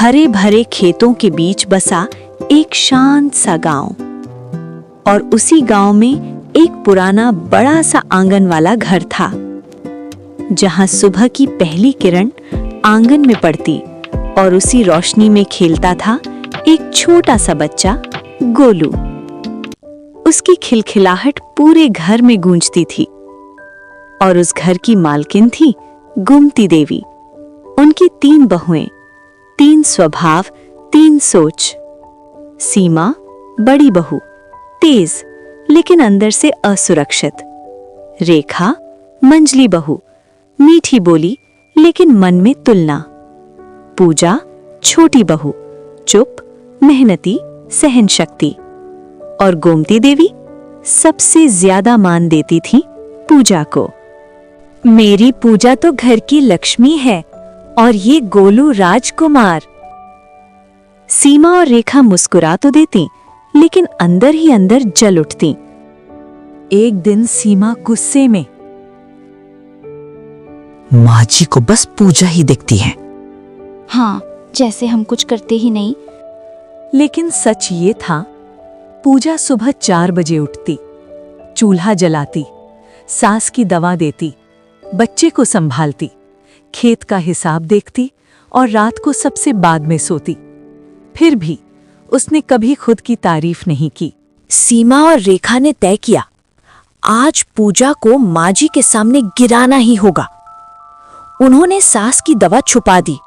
हरे भरे खेतों के बीच बसा एक शांत सा गांव, और उसी गांव में एक पुराना बड़ा सा आंगन वाला घर था, जहां सुबह की पहली किरण आंगन में पड़ती और उसी रोशनी में खेलता था एक छोटा सा बच्चा गोलू। उसकी खिलखिलाहट पूरे घर में गूंजती थी, और उस घर की मालकिन थी गोमती देवी। उनकी 3 बहुएं, 3 स्वभाव, 3 सोच। सीमा बड़ी बहू, तेज लेकिन अंदर से असुरक्षित। रेखा मंझली बहू, मीठी बोली लेकिन मन में तुलना। पूजा छोटी बहू, चुप, मेहनती, सहन शक्ति। और गोमती देवी सबसे ज्यादा मान देती थी पूजा को। मेरी पूजा तो घर की लक्ष्मी है और ये गोलू राजकुमार। सीमा और रेखा मुस्कुरा तो देती, लेकिन अंदर ही अंदर जल उठती। एक दिन सीमा गुस्से में, माँ जी को बस पूजा ही दिखती है। हाँ, जैसे हम कुछ करते ही नहीं। लेकिन सच ये था, पूजा सुबह 4 बजे उठती, चूल्हा जलाती, सास की दवा देती, बच्चे को संभालती, खेत का हिसाब देखती और रात को सबसे बाद में सोती। फिर भी उसने कभी खुद की तारीफ नहीं की। सीमा और रेखा ने तय किया, आज पूजा को माँ जी के सामने गिराना ही होगा। उन्होंने सास की दवा छुपा दी।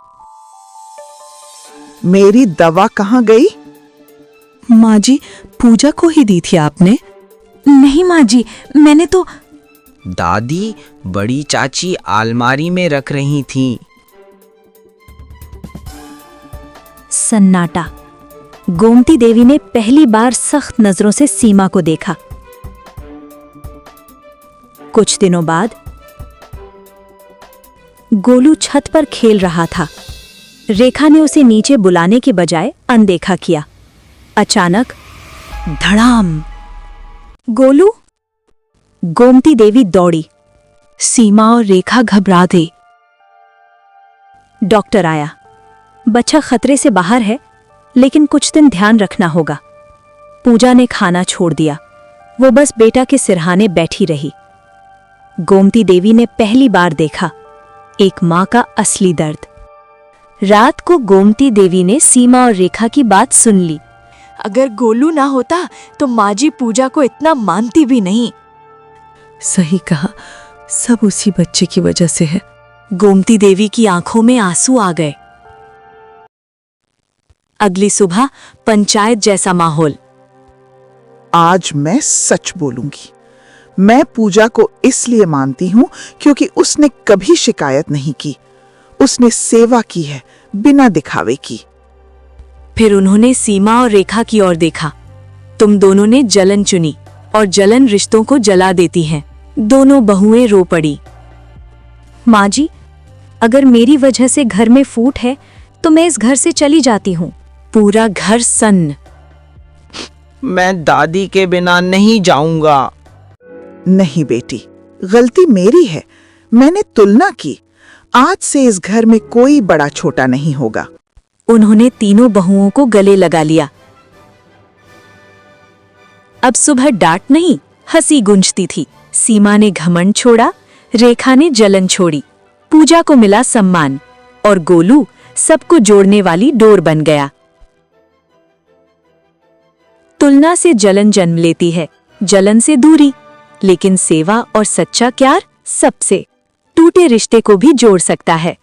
मेरी दवा कहाँ गई? माँ जी, पूजा को ही दी थी आपने। नहीं माँ जी, मैंने तो। दादी बड़ी चाची अलमारी में रख रही थीं। सन्नाटा। गोमती देवी ने पहली बार सख्त नजरों से सीमा को देखा। कुछ दिनों बाद गोलू छत पर खेल रहा था। रेखा ने उसे नीचे बुलाने के बजाय अनदेखा किया। अचानक धड़ाम। गोलू! गोमती देवी दौड़ी। सीमा और रेखा घबरा गई। डॉक्टर आया। बच्चा खतरे से बाहर है, लेकिन कुछ दिन ध्यान रखना होगा। पूजा ने खाना छोड़ दिया। वो बस बेटा के सिरहाने बैठी रही। गोमती देवी ने पहली बार देखा एक मां का असली दर्द। रात को गोमती देवी ने सीमा और रेखा की बात सुन ली। अगर गोलू ना होता तो माँ जी पूजा को इतना मानती भी नहीं। सही कहा, सब उसी बच्चे की वजह से है। गोमती देवी की आंखों में आंसू आ गए। अगली सुबह पंचायत जैसा माहौल। आज मैं सच बोलूंगी। मैं पूजा को इसलिए मानती हूँ क्योंकि उसने कभी शिकायत नहीं की। उसने सेवा की है, बिना दिखावे की। फिर उन्होंने सीमा और रेखा की ओर देखा। तुम दोनों ने जलन चुनी, और जलन रिश्तों को जला देती है। दोनों बहुएं रो पड़ी। माँ जी, अगर मेरी वजह से घर में फूट है तो मैं इस घर से चली जाती हूँ। पूरा घर सन्न। मैं दादी के बिना नहीं जाऊंगा। नहीं बेटी, गलती मेरी है। मैंने तुलना की। आज से इस घर में कोई बड़ा छोटा नहीं होगा। उन्होंने तीनों बहुओं को गले लगा लिया। अब सुबह डांट नहीं, हंसी गूंजती थी। सीमा ने घमंड छोड़ा, रेखा ने जलन छोड़ी। पूजा को मिला सम्मान, और गोलू सबको जोड़ने वाली डोर बन गया। तुलना से जलन जन्म लेती है, जलन से दूरी, लेकिन सेवा और सच्चा प्यार सबसे टूटे रिश्ते को भी जोड़ सकता है।